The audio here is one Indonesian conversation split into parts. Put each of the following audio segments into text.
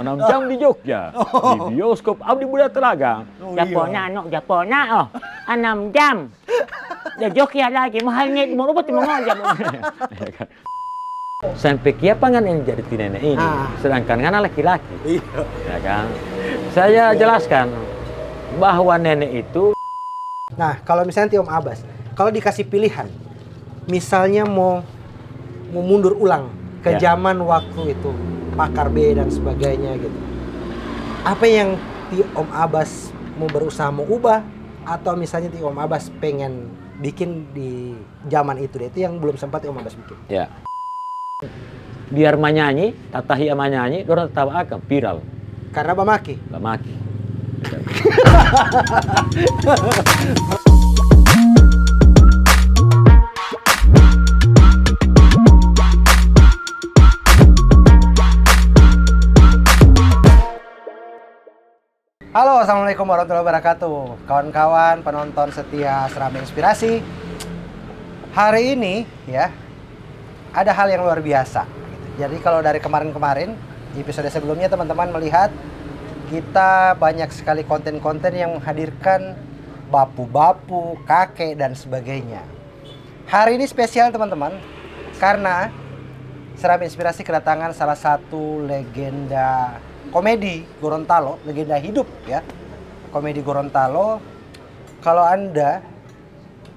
6 jam di Jogja. Di bioskop Abdi Budha Telaga. Japonya, Japonya, 6 jam. Ya Jogja lagi, mahalnya mau obat mau ngajak. Sampai kiapangan yang jadi nenek ini, sedangkan kan laki-laki. Iya. Ya kan? Saya jelaskan bahwa nenek itu. Nah, kalau misalnya Om Abbas, kalau dikasih pilihan, misalnya mau mundur ulang ke zaman waktu itu, Pakar B dan sebagainya gitu. Apa yang Om Abbas mau berusaha mau ubah, atau misalnya Om Abbas pengen bikin di zaman itu yang belum sempat Om Abbas bikin? Ya. Biar menyanyi, tatahia menyanyi, dorang tetap akan viral. Karena Bamaki. Bamaki. Halo, assalamualaikum warahmatullahi wabarakatuh, kawan-kawan penonton setia Serambi Inspirasi. Hari ini ya ada hal yang luar biasa. Jadi kalau dari kemarin-kemarin episode sebelumnya teman-teman melihat kita banyak sekali konten-konten yang menghadirkan bapu-bapu, kakek dan sebagainya. Hari ini spesial teman-teman karena Serambi Inspirasi kedatangan salah satu legenda komedi Gorontalo, legenda hidup ya. Komedi Gorontalo. Kalau Anda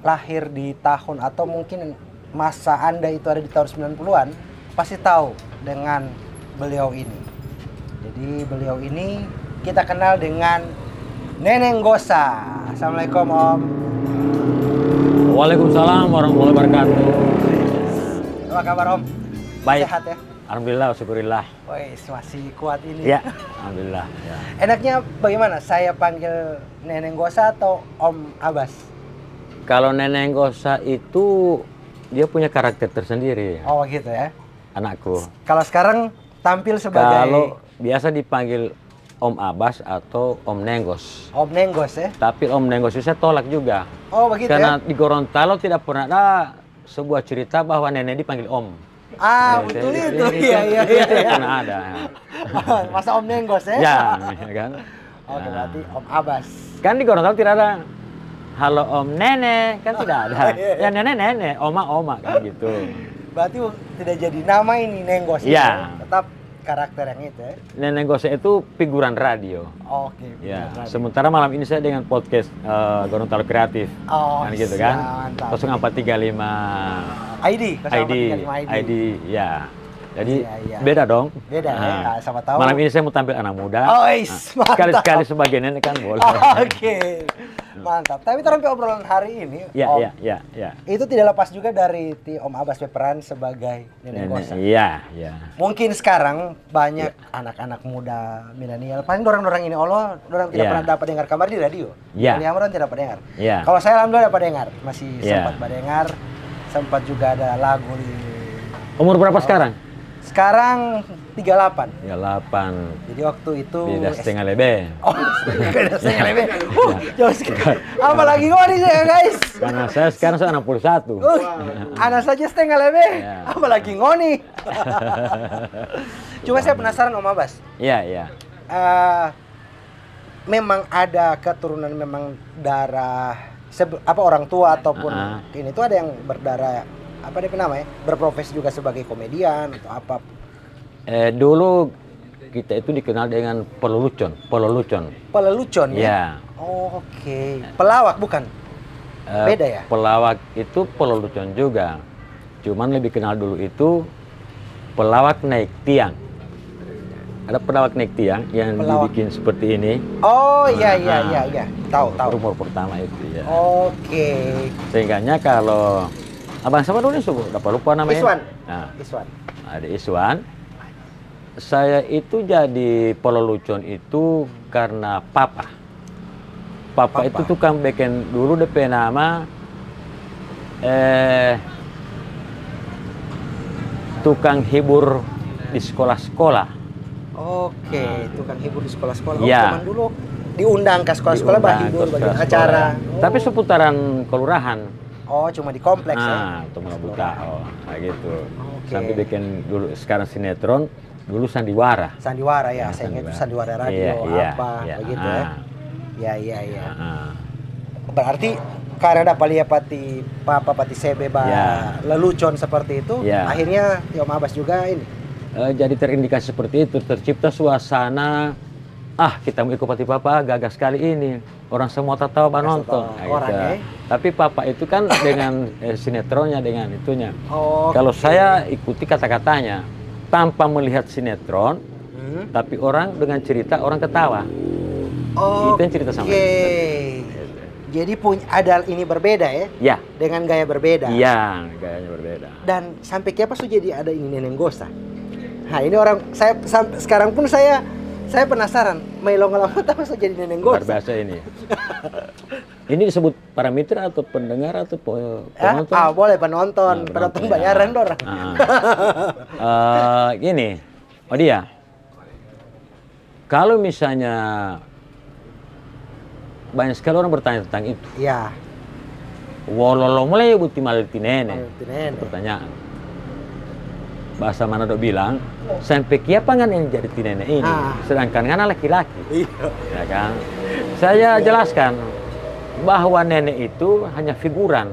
lahir di tahun atau mungkin masa Anda itu ada di tahun 90-an, pasti tahu dengan beliau ini. Jadi beliau ini kita kenal dengan Neneng Gosa. Assalamualaikum Om. Waalaikumsalam warahmatullahi wabarakatuh. Apa kabar Om? Baik. Sehat ya? Alhamdulillah, syukurillah. Wih, masih kuat ini. Ya, alhamdulillah. Ya. Enaknya bagaimana? Saya panggil Neneng Gosa atau Om Abbas? Kalau Neneng Gosa itu dia punya karakter tersendiri. Oh gitu ya. Anakku. Kalau sekarang tampil sebagai Kalau biasa dipanggil Om Abbas atau Om Nenggos. Om Nenggos ya. Tapi Om Nenggos itu saya tolak juga. Oh begitu Karena ya. di Gorontalo tidak pernah ada sebuah cerita bahwa nenek dipanggil Om. Ah, betul itu. Iya. Karena ada. Masa Om Nenggos ya? Ya, kan. Oke, berarti Om Abbas. Kan di Gorontalo tidak ada halo Om Nenek, kan tidak ada. Ya nenek, oma kan gitu. Berarti tidak jadi nama ini Nenggos. Iya. Tetap karakter yang itu ya. Nenek Gose itu figuran radio. Oke. Ya. benar. Sementara malam ini saya dengan podcast Gorontalo Kreatif. Oh, Kan gitu kan. mantap. 0435 ID, ID, ya. Jadi Iya. beda dong. Beda ya, sama tahu. Malam ini saya mau tampil anak muda. Oh, mantap. Sekali-sekali sebagai nenek kan boleh. Oke. Mantap. Tapi terus obrolan hari ini, Om, Ya. itu tidak lepas juga dari Om Abbas berperan sebagai Neneng Gosa. Iya. Mungkin sekarang banyak anak-anak muda milenial, paling dorang-dorang ini Allah, dorang tidak pernah dapat dengar kabar di radio. Iya. Orang tidak dapat dengar. Iya. Kalau saya alhamdulillah dapat dengar, masih Iya. sempat mendengar, sempat juga ada lagu di. Umur berapa sekarang? Sekarang 38. 38. Jadi waktu itu Beda setengah lebih. Oh, beda setengah lebih. Jauh sekali. Apalagi ngoni saya guys. Karena saya sekarang 61. Anak saja setengah lebih. Ya. Apalagi ngoni. Cuma saya penasaran Om Abbas. Iya. Memang ada keturunan memang darah orang tua ataupun ini tuh ada yang berdarah apa dia namanya berprofesi juga sebagai komedian atau apa. Dulu kita itu dikenal dengan pelelucon. Pelelucon ya? Ya. Oh, oke. Pelawak bukan? Beda ya? Pelawak itu pelelucon juga. Cuman lebih kenal dulu itu pelawak naik tiang. Ada pelawak naik tiang yang dibikin seperti ini. Oh iya. Tahu. Rumor pertama itu ya. Oke. Sehingganya kalau abang sama dulu suku, dapat lupa namanya. Iswan. Nah, Iswan. ada Iswan. Saya itu jadi pelelucon itu karena papa itu tukang bikin dulu DP nama tukang hibur di sekolah-sekolah. Oke, tukang hibur di sekolah-sekolah. Ya. Zaman dulu diundang ke sekolah-sekolah hibur bagi acara. Tapi seputaran kelurahan. Oh, cuma di kompleks ya? Itu buta. Kayak gitu. Oke. Sampai bikin dulu sekarang sinetron Dulu sandiwara. Sandiwara ya, Ya, saya ingat itu sandiwara. sandiwara radio Iya, apa iya, begitu ah. ya. Ya. Ah. Berarti karena dapat lihat pati papa pati sebe Ya. lelucon seperti itu, Ya. akhirnya Om Abbas juga ini. Jadi terindikasi seperti itu, tercipta suasana kita mau ikut pati papa, gagah sekali ini. Orang semua tahu nonton. tahu orang, ya. Tapi papa itu kan dengan sinetronnya, dengan itunya. Oh. Kalau saya ikuti kata-katanya, tanpa melihat sinetron, tapi orang dengan cerita orang ketawa. Itu yang cerita sama Jadi ada ini berbeda ya? Ya. Dengan gaya berbeda. Iya, gayanya berbeda. Dan sampai kiapa so jadi ada ini Neneng Gosa. Nah ini orang saya sekarang pun saya penasaran, Melo ngelamat apa so jadi Neneng Luar Gosa. biasa ini. Ini disebut para mitra atau pendengar atau penonton? Boleh penonton, Nah, penonton ya. bayaran dorang. Gini, dia. Kalau misalnya banyak sekali orang bertanya tentang itu. Iya. Wololo mulai buti malti nene. Malti nene. Pertanyaan. Bahasa Manado bilang, sampai kiapa kan yang jadi tinene ini, sedangkan kan laki-laki. Iya. Ya kan? Saya jelaskan bahwa nenek itu hanya figuran.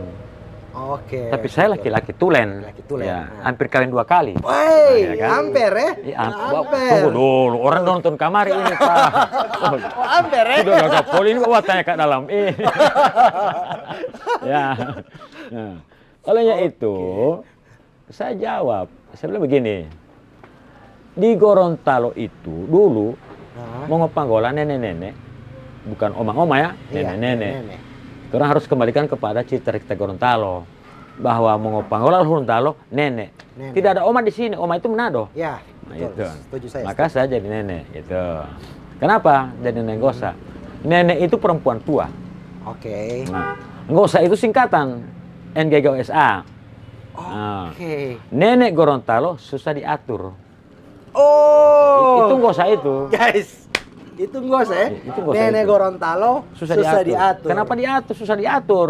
Oke. Tapi saya laki-laki tulen. Laki tulen. Ya, hampir kawin 2 kali. Woi, Ya kan? hampir ya? Ya, Hampir. tunggu dulu, orang nonton kamar ini Pak. Oh, hampir ya? Sudah gagap poli ini bawa tanya ke dalam ini. Ya. Nah, olehnya itu, saya jawab, saya bilang begini, di Gorontalo itu dulu Mongopanggola nenek-nenek, bukan oma-oma ya, nenek-nenek. Karena harus kembalikan kepada cerita Gorontalo bahwa Mongopanggola Gorontalo nenek. Tidak ada oma di sini, oma itu Manado. Ya, Nah, betul. itu. Setuju saya. Maka saya jadi nenek gitu. Kenapa jadi Nenek Gosa? Nenek itu perempuan tua. Oke. Nah, Gosa itu singkatan NGGOSA. Nah, Nenek Gorontalo susah diatur. Oh. Itu Gosa itu. Guys, itu Gosa ya? Itu Gosa Nenek itu. Gorontalo susah diatur. Kenapa diatur? Susah diatur.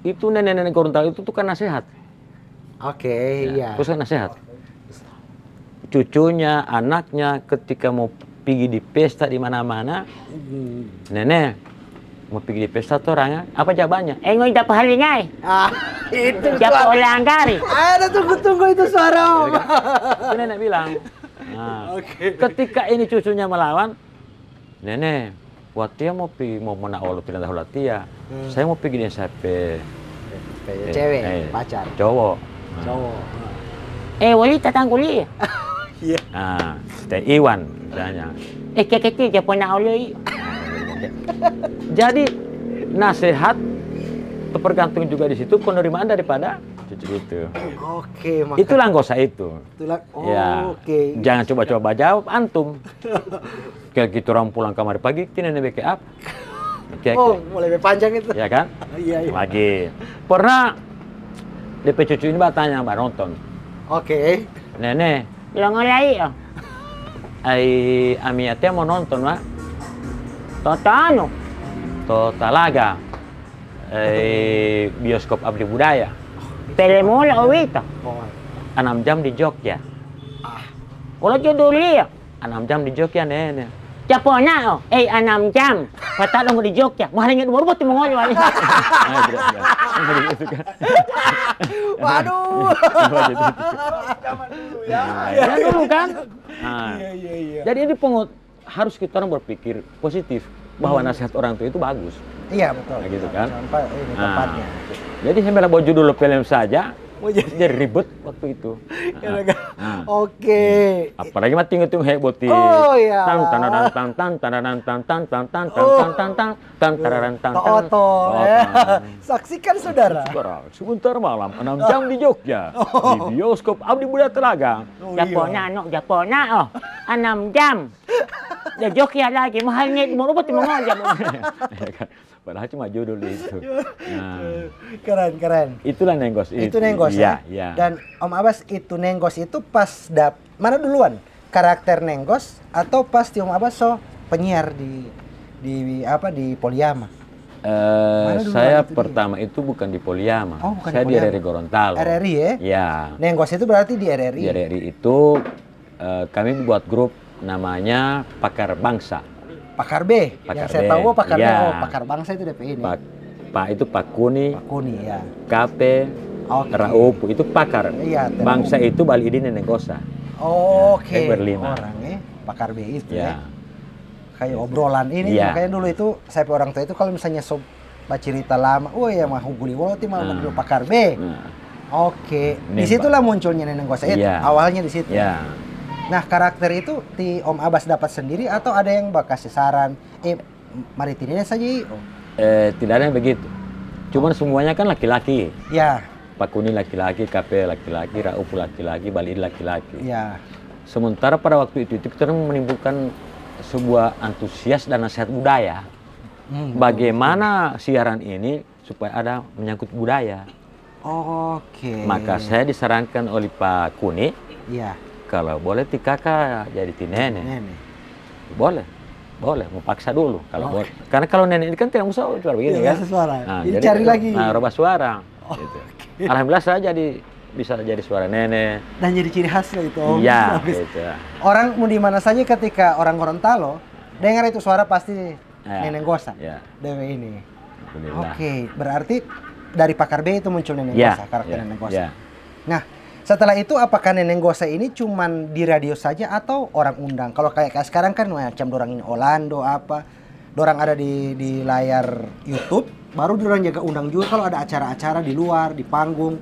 Itu nenek-nenek Gorontalo itu tukang nasihat. Oke, iya. Tukang nasihat. Cucunya, anaknya ketika mau pergi di pesta di mana-mana, nenek mau pergi di pesta tuh orangnya apa jawabannya? Ngoy dapat halingai. Itu Siapa orang gari? Ada tunggu itu suara Om. Itu nenek bilang. Nah, ketika ini cucunya melawan, nenek, waktu mau pergi mau menawar pindah Holatia, saya mau pergi dengan siapa? Cewek, pacar, cowok. cowok. Wali tatang kuli. Iya. Nah, Teh Iwan misalnya. Kecil siapa nak oleh? Jadi nasihat tergantung juga di situ penerimaan daripada cucu itu. Oke, maka Itulah Gosa itu. itulah. Ya, Oke. jangan coba-coba jawab antum. Kayak gitu orang pulang kamar pagi, nenek wake up. Oh, mulai panjang itu. Ya kan? Iya. Lagi. Pernah DP cucu ini bertanya Mbak nonton. Oke. Bilang Nenek, oleh. Amiatnya mau nonton, Mak. Totano. Totalaga. Bioskop Abdi Budaya. Telemola owita. 6 jam di Jogja. Kalau jodoh dia. 6 jam di Jogja, nenek. Siapa nak? 6 jam. Patah dong di Jogja. Mahalingin umur buat mengol wali. Waduh. Zaman dulu ya. Ya dulu kan. Nah, jadi ini harus kita orang berpikir positif bahwa nasihat orang tua itu bagus. Iya, betul. Nah, gitu kan. Sampai ini tempatnya. Jadi hanya bawa judul film saja, jadi ribet waktu itu. Oke. Apalagi mati ngitung heboti. Oh iya. Tan tan tan tan tan tan tan tan tan tan tan tan tan tan tan tan tan. Toto. Saksikan saudara. Sebentar malam 6 jam di Jogja di bioskop Abdi Budaya Telaga. Japona 6 jam. Di Jogja lagi mahalnya umur buat mengol. Padahal cuma judul itu. Nah, Keren. itulah Nenggos. Itu Nenggos ya. Iya. Dan Om Abbas itu Nenggos itu pas mana duluan? Karakter Nenggos atau pas Om Abbas penyiar di Poliama? Saya pertama itu bukan di Poliama. Oh, bukan saya di di Poliama. RRI Gorontalo. RRI ya? Ya. Nenggos itu berarti di RRI. Di RRI itu kami buat grup namanya Pakar Bangsa. Pakar B. Pakar Yang saya B. tahu Pakar B. Ya. Oh, Pakar Bangsa itu DPI ini. Pak itu Pak Kuni, Pak Kuni ya. KP, Oke. Raup itu pakar. Iya, TRAUP. Bangsa itu Bali Idin Nenenggosa. Oke. Ya, berlima. Orangnya Pakar B itu Ya. ya. Kayak obrolan ini Ya. makanya dulu itu saya orang tua itu kalau misalnya cerita lama, oh ya mah huguli woloti mah Nah. Pakar B. Nah, Oke, Ini, disitulah munculnya Nenenggosa itu. Iya. Awalnya di situ. ya. Nah, karakter itu di Om Abbas dapat sendiri atau ada yang kasih saran? Mari tidak saja. Oh. Tidak ada yang begitu. Cuman semuanya kan laki-laki. Ya, Pak Kuni laki-laki, KP laki-laki, Raup laki-laki, Bali Idin laki-laki. ya. Sementara pada waktu itu kita menimbulkan sebuah antusias dan nasihat budaya. Bagaimana siaran ini supaya ada menyangkut budaya. Oke. Maka saya disarankan oleh Pak Kuni, Iya. kalau boleh ti kakak jadi ti nenek. Nenek. Boleh, boleh, mau paksa dulu kalau boleh. Karena kalau nenek ini kan tidak usah suara begini Iya, kan. suara. Nah, Ini jadi, cari lagi. Nah, rubah suara. Oh, Gitu. oke. Alhamdulillah saya bisa jadi suara nenek. Dan jadi ciri khasnya itu Om. Iya, Habis. gitu. Orang mau di mana saja ketika orang Gorontalo dengar itu suara pasti Ya. Nenenggosa. Ya, Dewe ini. alhamdulillah. Oke, berarti dari Pakar B itu muncul Ya, Nenenggosa, karakter ya, Nenenggosa. ya. Nah, setelah itu apakah Nenenggosa ini cuman di radio saja atau orang undang? Kalau kayak sekarang kan macam dorang ini Orlando apa, dorang ada di layar YouTube, baru dorang jaga undang juga kalau ada acara-acara di luar, di panggung.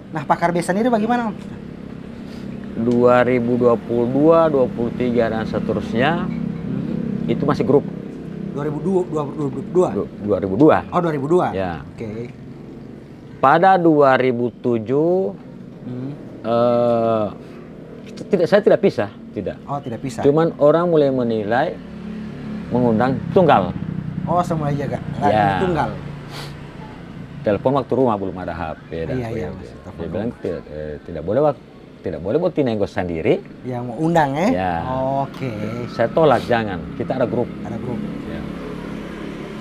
Nah, Pakar B sendiri bagaimana Om? 2022, 23 dan seterusnya itu masih grup 2002. 2002. Oh, 2002. Ya. Oke. Pada 2007 saya tidak pisah, tidak. Oh, tidak bisa. Cuman orang mulai menilai mengundang tunggal. Oh, semua jaga. Ya. Tunggal. Telepon waktu rumah belum ada HP dan Iya, iya, WA. Mas. Dia bilang tidak boleh buat Nenenggosa sendiri. Yang mau undang ya? Ya. Oke. Saya tolak, jangan. Kita ada grup. Ada grup. Ya.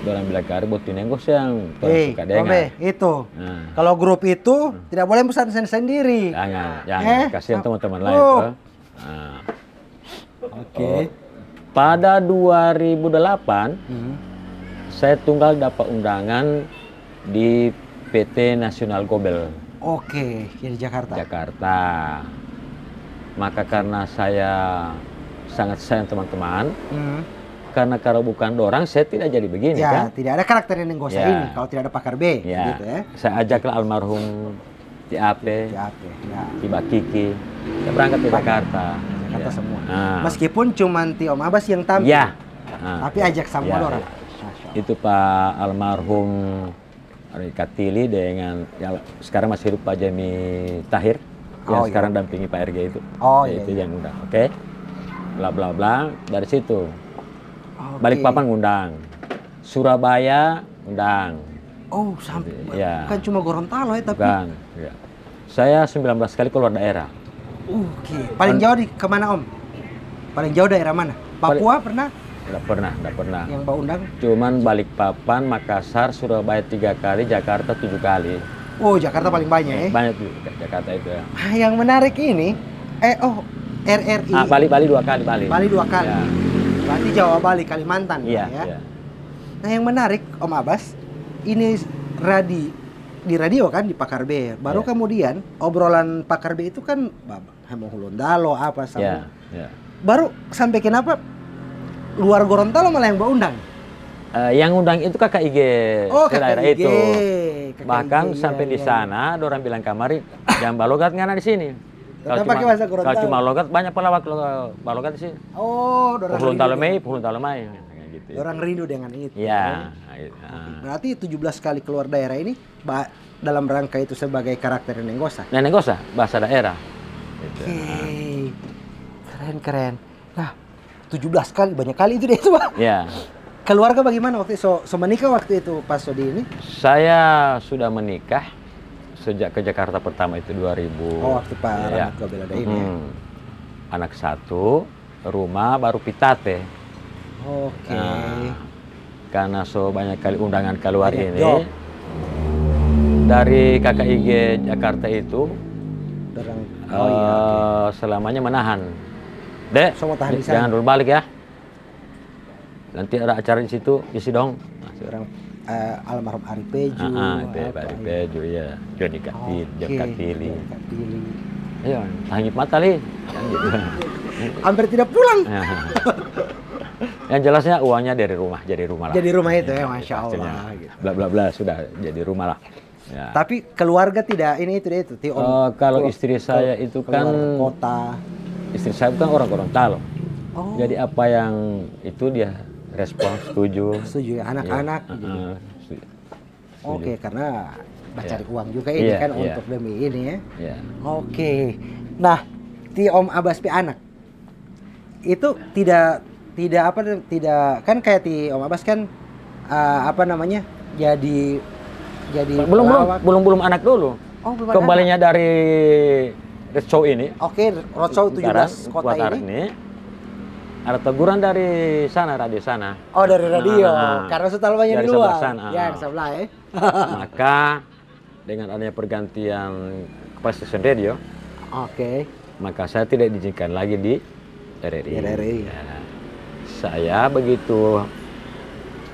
Orang bilang kari buat Nenenggosa yang suka Ombe, dengar. itu. Nah, Kalau grup itu tidak boleh pesan sendiri. jangan. Kasihan teman-teman lain. Oh. Toh. Nah, Oke. pada 2008 Hmm. saya tunggal dapat undangan di PT Nasional Gobel Oke, di Jakarta. Jakarta. Maka karena saya sangat sayang teman-teman, Hmm. karena kalau bukan dorang saya tidak jadi begini Ya, kan. tidak ada karakter Nenenggosa Ya. ini kalau tidak ada Pakar B, Ya, gitu ya. saya ajaklah almarhum TAP, Ya, oke. Ya. Tiba Kiki, saya berangkat ke Jakarta. Jakarta Ya. semua. Nah, Meskipun cuma Om Abbas yang tampil. ya. Nah, Tapi ajak semua ya, orang. ya. Masya Itu Pak almarhum Katili dengan yang sekarang masih hidup Pak Jami Tahir yang Oh, iya. sekarang dampingi Pak RG itu. Oh, Ya, iya, itu iya. yang undang. Oke. Bla bla bla dari situ. Allah. Balikpapan ngundang. Surabaya undang. Oh, sampai Ya. bukan cuma Gorontalo ya, tapi Bukan. Ya. Saya 19 kali keluar daerah. Oke. Paling jauh di kemana Om? Paling jauh daerah mana? Papua pernah Tidak pernah. yang Mbak undang? Cuman Balikpapan, Makassar, Surabaya 3 kali, Jakarta 7 kali. Oh, Jakarta paling banyak ya. Banyak tuh Jakarta itu ya. Yang menarik ini, RRI. Bali 2 kali, Bali. Bali 2 kali. Ya. Berarti Jawa Bali, Kalimantan Iya, ya. iya. Nah, yang menarik Om Abbas, ini di radio kan di Pakar B. Baru Iya. kemudian obrolan Pakar B itu kan Hemo Hulundalo apa sama. Ya, ya. Baru sampai kenapa luar Gorontalo malah yang Mbak undang? Yang undang itu kakak IG Oh, ke daerah kakak IG. itu. Kakak Bahkan IG, sampai iya, di iya. sana, ada orang bilang kamari, jangan balogat ngana di sini. Tetap pakai bahasa Gorontalo. Kalau cuma logat, banyak pelawak balogat di sini. Oh, Pulau Talomei, kayak gitu. Orang rindu dengan itu. Iya. Berarti 17 kali keluar daerah ini dalam rangka itu sebagai karakter Nenenggosa. Nenenggosa, bahasa daerah. Gitu. Oke. Keren. Nah, 17 kali, banyak kali itu deh itu, Pak. Ya, Keluarga bagaimana waktu itu? So menikah waktu itu pas Sodi ini? saya sudah menikah sejak ke Jakarta pertama itu 2000. Oh, waktu Pak Ya. Rahmat Gobel ada ini ya? Anak 1, rumah baru pitate. Oke. Nah, karena so banyak kali undangan keluar Banyak ini, job. dari KKIG Jakarta itu Dorang, oh iya, oke. selamanya menahan. Dek, Semua tahan di sana. jangan dulu balik ya. Nanti ada acara di situ, isi dong. Orang almarhum Ari Peju. Ari Peju ya. Joni Katili, Joni Katili. Katili. Ayo, langit mata li. Kan gitu. Hampir tidak pulang. Yang jelasnya uangnya dari rumah, jadi rumah lah. Jadi rumah itu ya, Masya Hasilnya. Allah. Gitu. Bla bla bla, sudah jadi rumah lah. Ya. Tapi keluarga tidak, ini itu Ti, Om. Kalau istri saya itu kan keluar kota. istri saya bukan orang Gorontalo. Oh. Jadi apa yang itu dia respon, setuju. Setuju ya, anak-anak. Ya, gitu. setuju. Oke, karena cari Iya. uang juga ini Iya, kan iya. untuk demi ini ya. Ya. Oke. Nah, Ti Om Abbas Pi anak itu tidak kan kayak Ti Om Abbas kan apa namanya? Jadi belum anak dulu. Oh, belum ada Kembalinya dari show ini. Oke, Roadshow 17 kota Kuataran ini. ada teguran dari sana, radio sana. Oh, dari radio. Nah, Karena setelahnya dari di luar. sebelah sana. Ya, di sebelah ya. Maka dengan adanya pergantian kepala stasiun radio, Oke. maka saya tidak diizinkan lagi di RRI. Di RRI. Ya. Saya begitu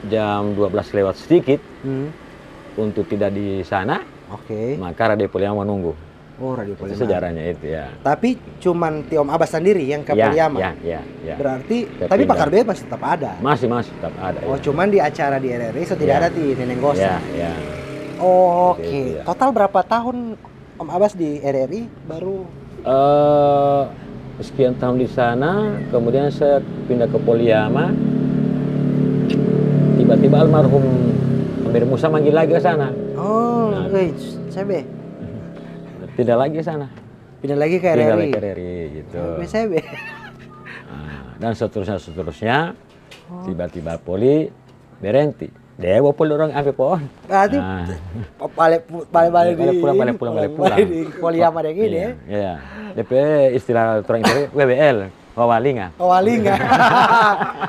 jam 12 lewat sedikit untuk tidak di sana, Oke. maka Radio Poliama menunggu. Oh, radio Itu Poliama. sejarahnya itu ya. Tapi cuman Ti Om Abbas sendiri yang ke Poliama. Ya. Berarti Saya tapi pindah. Pakar Bebas tetap ada. Masih tetap ada. Oh, ya. cuman di acara di RRI so tidak Ya. ada Ti Neneng Gosa. Ya. Oke. Seperti itu, ya. Total berapa tahun Om Abbas di RRI baru? Sekian tahun di sana, kemudian saya pindah ke Poliama. Tiba-tiba almarhum Amir Musa manggil lagi ke sana. Oh, Nah. CB. Tidak lagi ke sana. Pindah lagi ke Pindah RRI. lagi ke RRI gitu. CB. Dan seterusnya. Tiba-tiba Poli berhenti. Dewa Poli orang ambil pohon. Berarti balik pulang. di Poliama deh gini ya. Iya. DP istilah orang itu WWL, wawalinga. Kawalinga.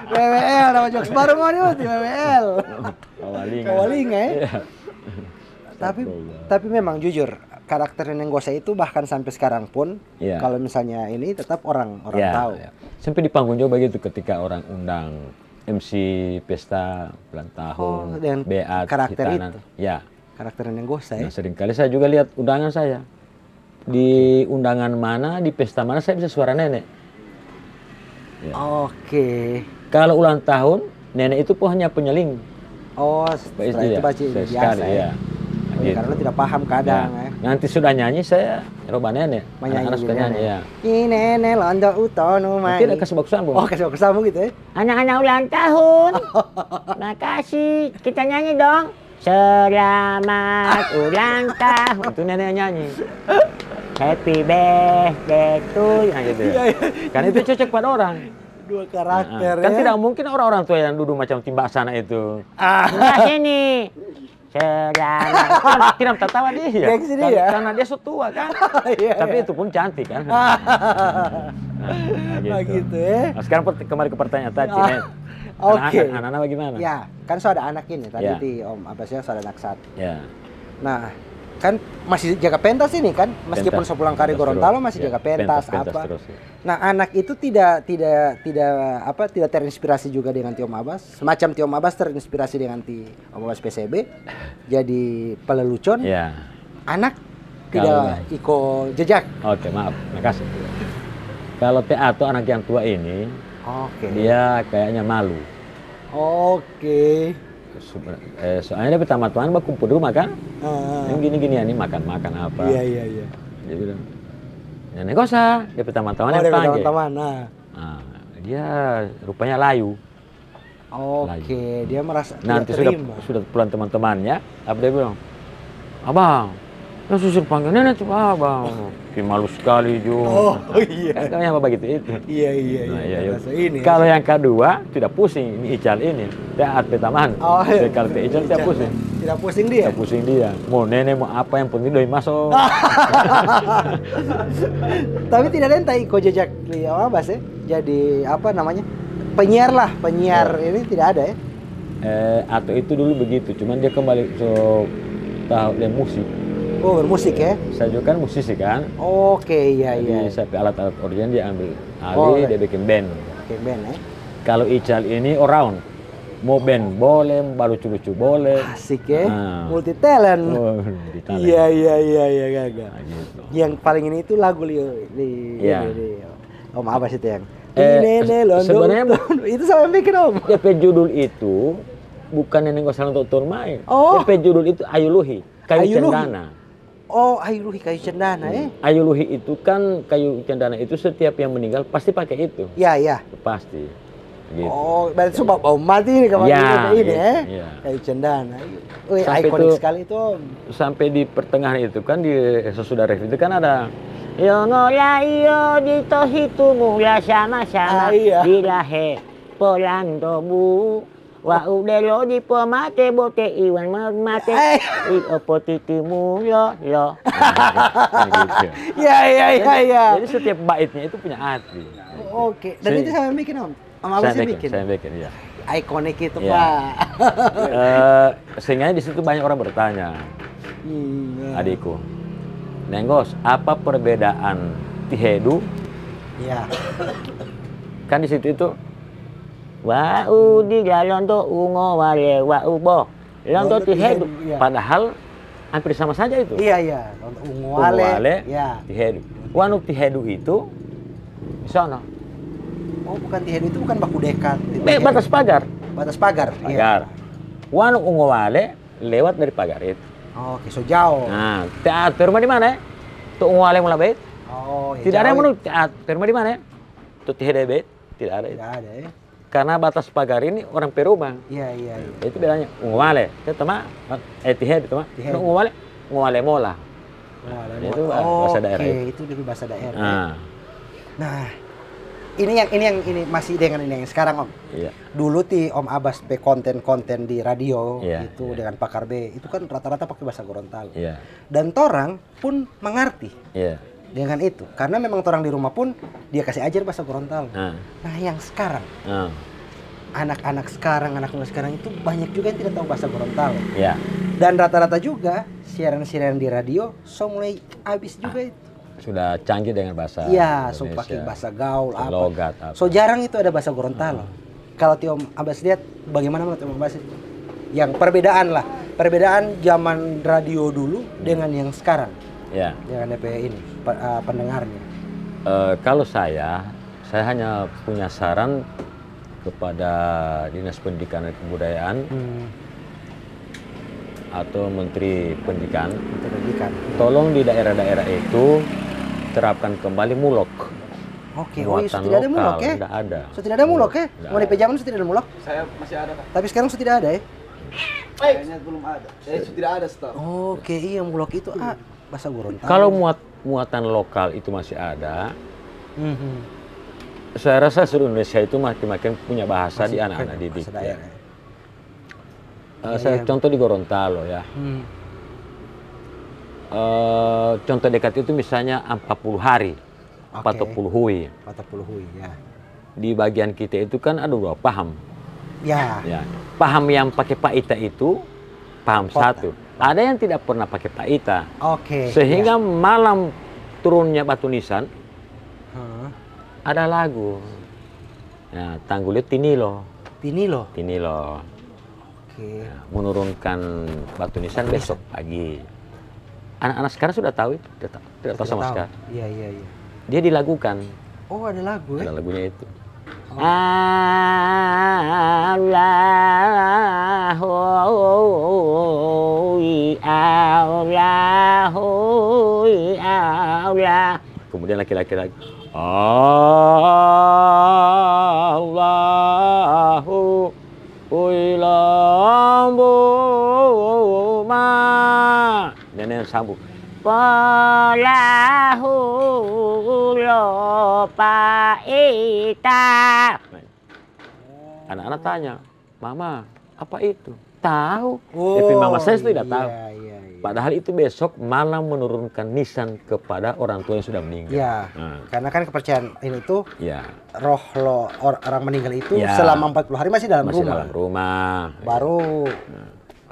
WWL nama jokes baru mau nih di WWL. Wawalinga. Kawalinga ya. Iya. Tapi memang jujur karakter Neneng Gosa itu bahkan sampai sekarang pun Iya. kalau misalnya ini tetap orang Ya, tahu. ya. Sampai di panggung juga begitu ketika orang undang MC pesta ulang tahun, dengan beat, karakter hitanan. itu. Ya. Karakter Neneng Gosa ya. Nah, seringkali saya juga lihat undangan saya. Di undangan mana, di pesta mana saya bisa suara nenek. Ya. Oke. Kalau ulang tahun, nenek itu hanya penyeling. Oh, setelah itu baca Sekali, biasa ya. ya. Oh, Gitu. karena tidak paham kadang ya. Nanti sudah nyanyi saya roba nenek. Menyanyi Anak-anak suka juga nyanyi ya. Ini nenek londo utono Nanti ada mani. kasih bagusan, Bu. Oh, kasih kesamu gitu ya. Anak-anak ulang tahun. Makasih. Kita nyanyi dong. Selamat ulang tahun. Itu nenek yang nyanyi. Happy birthday to you. Nah, gitu ya. Kan itu cocok pada orang. Dua karakter Kan ya. tidak mungkin orang-orang tua yang duduk macam timba sana itu. Nah, sini. Selamat. Tidak tertawa dia. Gengsi dia. Karena dia so tua kan. Iya, Tapi iya. itu pun cantik kan. Nah, gitu ya. Nah, sekarang kembali ke pertanyaan tadi. Nen. Oke. Anak-anak bagaimana? Ya, kan so ada anak ini tadi Ya. di Om Abbasnya so ada anak satu. Ya. Nah, kan masih jaga pentas ini kan, meskipun Pentas. sepulang kari Pentas Gorontalo terus. masih Ya, jaga pentas, pentas apa. terus, ya. Nah, anak itu tidak terinspirasi juga dengan Ti Om Abbas. Semacam Ti Om Abbas terinspirasi dengan Ti Om Abbas PCB. Jadi pelelucon. Ya. Anak tidak ikut jejak. Oke, maaf. Makasih. Kalau Teato anak yang tua ini, Oke. dia kayaknya malu. Oke. Soalnya dia pertama tuan berkumpul di rumah kan. Ah, Yang gini-gini ini makan apa. iya. Dia bilang, nenek Gosa, dia pertama-tama Oh, yang dari panggil. teman-teman. Nah. Nah, dia rupanya layu. Oke, dia merasa Nanti tidak terima. sudah pulang teman-temannya, apa dia bilang, abang, yang susur panggil nenek coba abang. Malu sekali juga. Oh, iya. Kan yang apa gitu itu. Iya. Nah, iya. Merasa ini. Kalau yang kedua tidak pusing ini Ical ini. Dia pertama. Oh, iya. Kalau Ical tidak pusing. Tidak pusing dia. Tidak pusing dia. Mau nenek mau apa yang penting doi masuk. Tapi tidak ada yang tak ikut jejak di Abbas ya. Jadi apa namanya? Penyiar lah, penyiar ini tidak ada ya. Atau itu dulu begitu. Cuman dia kembali tahu dia musik. Oh, bermusik ya. Saya juga kan musisi kan. Oke, iya. Jadi saya alat-alat organ dia Ali dia bikin band. Bikin band ya. Kalau Ical ini around. Mau band boleh, mau lucu-lucu boleh. Asik ya. Nah. Multi talent. Oh, di talent. Iya Gaga. Nah, gitu. Yang paling ini itu lagu Iya. Om Abbas itu yang sebenarnya itu sama yang bikin Om. DP judul itu bukan Neneng Gosal untuk turun main. Oh. DP judul itu Ayu Luhi, Kayu Ayu Luhi. Cendana. Oh, Ayu Luhi Kayu Cendana ya. Ayu Luhi itu kan kayu cendana itu setiap yang meninggal pasti pakai itu. Iya. Pasti. Gitu. Oh, berarti coba bau mati ini kemarin Ya, ini iya, ya. iya. Kayu Cendana. Wih, Sampai ikonik itu- sekali itu Om. Sampai di pertengahan itu kan di sesudah review itu kan ada Yo ngola iyo dito hitu mula sama-sama iya. Dilahe polando bu Wa udelo di pomate bote iwan mate I opo titi mulo lo. Nah, gitu. Iya. Jadi setiap baitnya itu punya arti. Oke, dan Saya- itu saya yang bikin Om. Om Abbas yang bikin. Saya bikin, ya. Ikonik itu Iya. Pak. Sehingga di situ banyak orang bertanya, adikku, Nenggos, apa perbedaan Tihedu? Iya. Kan di situ itu Wa udi londo ungo wale wa ubo. Londo Londo tihedu. Iya. padahal hampir sama saja itu. Iya. Untuk Ungu Wale. Iya. Tihedu. Wanuk Tihedu itu di sana. Oh, bukan Tihedu itu bukan baku dekat. Batas pagar. Batas pagar. Pagar. Wanuk Ungowale lewat dari pagar itu. Oke, so jauh. Nah, teater rumah di mana? Tuh Ungowale mulai bait. Oh, Tidak ada yang jauh. menurut teater rumah di mana? Tuh Tihedu bait. Tidak ada itu. Tidak ada ya. Karena batas pagar ini orang perumah. Iya. Itu bedanya Ungowale. Itu teman Tihedu teman. Tihedu. Ungowale mola. Itu bahasa daerah Oke, itu dari bahasa daerah. Nah, Nah, ini masih dengan ini yang sekarang Om. iya. Dulu Om Abbas pe konten-konten di radio Iya, itu iya. dengan Pakar B itu kan rata-rata pakai bahasa Gorontalo. Iya. Dan torang pun mengerti Iya. dengan itu karena memang torang di rumah pun dia kasih ajar bahasa Gorontalo. Nah, Nah, yang sekarang nah, anak-anak sekarang, anak muda sekarang itu banyak juga yang tidak tahu bahasa Gorontalo. ya. Dan rata-rata juga siaran-siaran di radio so mulai habis juga itu. Sudah canggih dengan bahasa Iya, so Indonesia. pakai bahasa gaul apa. Logat apa. So jarang itu ada bahasa Gorontalo. Kalau Om Abbas lihat bagaimana menurut Om Abbas itu? Yang perbedaan lah, perbedaan zaman radio dulu dengan yang sekarang. Ya. Dengan DP ini pendengarnya. Kalau saya hanya punya saran kepada Dinas Pendidikan dan Kebudayaan atau Menteri Pendidikan, Untuk pendidikan. tolong di daerah-daerah itu terapkan kembali mulok. Oke, oh iya, Muatan tidak ada lokal, mulok ya? tidak ada. So tidak ada mulok ya? Tidak Mau di ada. zaman so tidak ada mulok? Saya masih ada, Kak. Tapi sekarang so tidak ada ya? Kayaknya belum ada. Tidak ada setahu. Oke, iya mulok itu bahasa Gorontalo. Kalau muatan lokal itu masih ada, Mhm. saya rasa seluruh Indonesia itu makin punya bahasa Masih di anak-anak bahasa didik. Ya. daerah. Saya Iya. contoh di Gorontalo ya. Contoh dekat itu misalnya 40 hari, Oke. 40 hui. 40 hui ya. Di bagian kita itu kan ada dua paham. Ya. Ya. Paham yang pakai paita itu paham Kota. satu. Ada yang tidak pernah pakai paita. Oke. Sehingga ya. malam turunnya batu nisan Hah. ada lagu. Nah, tanggulnya Tinilo. Tinilo. Tinilo. Oke. Ya, menurunkan batu nisan besok pagi. Anak-anak sekarang sudah tahu itu, tidak tahu sama sekali. Iya. Dia dilagukan, Oh, ada lagu ya? ada lagunya itu. Allah. Kemudian laki-laki lagi. Allahu uilambu ma. Nenek sambung. Polahu lo paita. Anak-anak tanya, Mama, apa itu? Tahu. Oh, Tapi mama saya tidak tahu. Iya. Padahal itu besok malam menurunkan nisan kepada orang tua yang sudah meninggal. Iya. Nah, Karena kan kepercayaan ini tuh ya, roh orang meninggal itu Ya. selama 40 hari masih dalam masih rumah. dalam rumah. Baru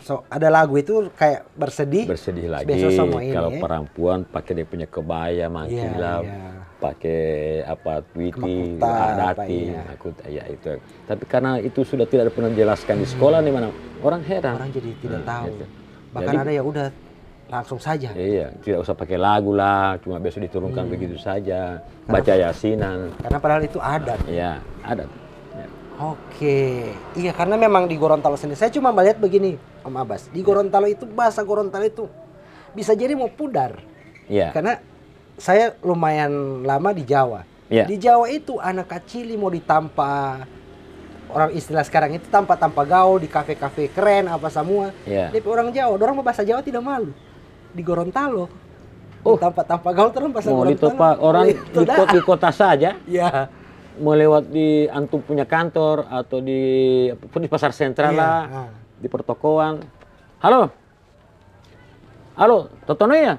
So, ada lagu itu kayak bersedih. Bersedih lagi. Besok semua ini, Kalau ya. perempuan pakai dia punya kebaya, mangkilap, pakai apa tweety, Kemakuta, adati, apa, ya itu. Tapi karena itu sudah tidak pernah dijelaskan di sekolah di mana orang heran. Orang jadi tidak tahu. Gitu. Bahkan Jadi, ada ya udah langsung saja. Iya, tidak usah pakai lagu lah, cuma biasa diturunkan begitu saja, baca yasinan. Karena padahal itu adat. Iya, adat. Ya. Oke, iya karena memang di Gorontalo sendiri, saya cuma melihat begini, Om Abbas. Di Gorontalo itu bahasa Gorontalo itu bisa jadi mau pudar. Iya. Karena saya lumayan lama di Jawa. Iya. Di Jawa itu anak kecil mau ditampa, orang istilah sekarang itu tanpa gaul di kafe-kafe keren apa semua. Iya. Tapi orang Jawa, orang bahasa Jawa tidak malu. Di Gorontalo, tanpa gaul terus bahasa Mau Gorontalo. ditopak orang di kota saja. Iya. Mau lewat di antum punya kantor atau di pasar sentral Iya, lah, di pertokoan. Halo, Totono ya?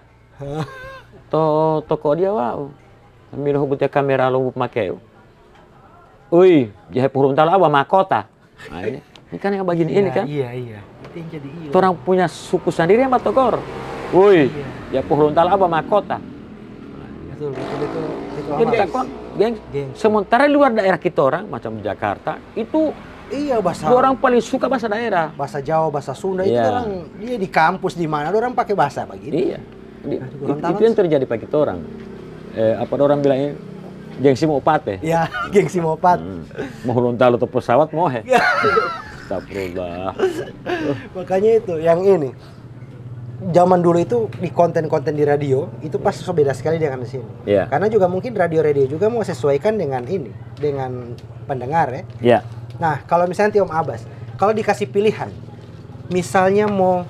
Toko dia wa. Ambil hubutnya kamera lu pakai. Ui, jadi Gorontalo apa mahkota? Nah, ini kan yang bagian ini kan. Iya. Itu yang jadi iya. Orang punya suku sendiri yang Batogor. Woi, ya Gorontalo apa mahkota? Betul itu Jadi takon, geng. Sementara luar daerah kita orang macam Jakarta itu iya bahasa orang paling suka bahasa daerah. bahasa Jawa, bahasa Sunda itu Iya. orang dia di kampus di mana orang pakai bahasa begini. Iya. Gorontalo Itu yang terjadi pada kita orang. Apa orang bilangnya gengsi mau pate. Ya, gengsi mopat. Mau Gorontalo atau pesawat mau he. Astagfirullah. Makanya itu yang ini. Zaman dulu itu di konten-konten di radio itu pasti beda sekali dengan di sini. Iya. Karena juga mungkin radio-radio juga mau sesuaikan dengan ini, dengan pendengar ya. Iya. Nah, kalau misalnya Om Abbas, kalau dikasih pilihan, misalnya mau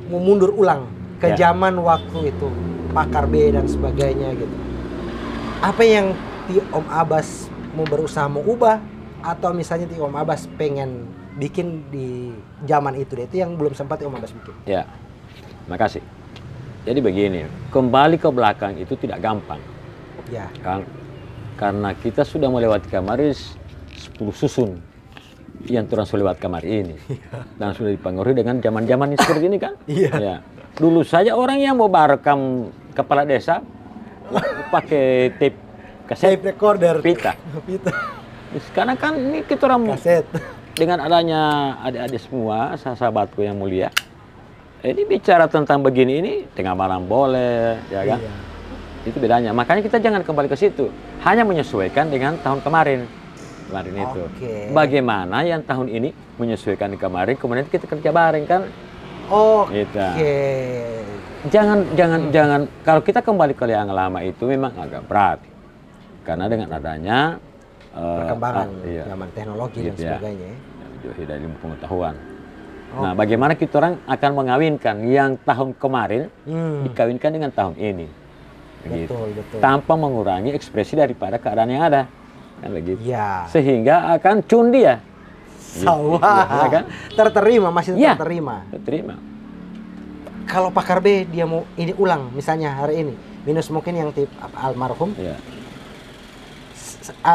mundur ulang ke Ya. zaman waktu itu, Pakar B dan sebagainya gitu. Apa yang Om Abbas mau berusaha mau ubah atau misalnya Om Abbas pengen bikin di zaman itu deh, itu yang belum sempat Om Abbas bikin. Ya. Makasih. Jadi begini, kembali ke belakang itu tidak gampang. Ya. Karena kita sudah melewati kamaris 10 susun yang turun lewat kamar ini. Dan sudah dipengaruhi dengan zaman-zaman seperti ini kan. Iya. Ya. Dulu saja orang yang mau barekam kepala desa pakai tape kaset, Tape recorder. pita. Pita. Sekarang kan ini kita orang Kaset. dengan adanya adik-adik semua, sahabatku yang mulia, ini bicara tentang begini ini tengah malam boleh, ya kan? Iya. Itu bedanya. Makanya kita jangan kembali ke situ. Hanya menyesuaikan dengan tahun kemarin. Kemarin itu. Oke. Bagaimana yang tahun ini menyesuaikan dengan kemarin, kemudian kita kerja bareng kan? Oke. Gitu. Jangan. Kalau kita kembali ke yang lama itu memang agak berat. Karena dengan adanya Perkembangan iya. zaman teknologi dan Gitu ya. sebagainya. Jauhi dari ilmu pengetahuan. Nah, bagaimana kita orang akan mengawinkan yang tahun kemarin dikawinkan dengan tahun ini, begitu. Betul. Tanpa mengurangi ekspresi daripada keadaan yang ada, kan begitu. Ya. Sehingga akan cundi ya. Sawah. Ya kan? Terterima, masih Ya. terterima. Terima. Kalau Pakar B dia mau ini ulang, misalnya hari ini, minus mungkin yang tip almarhum, Ya.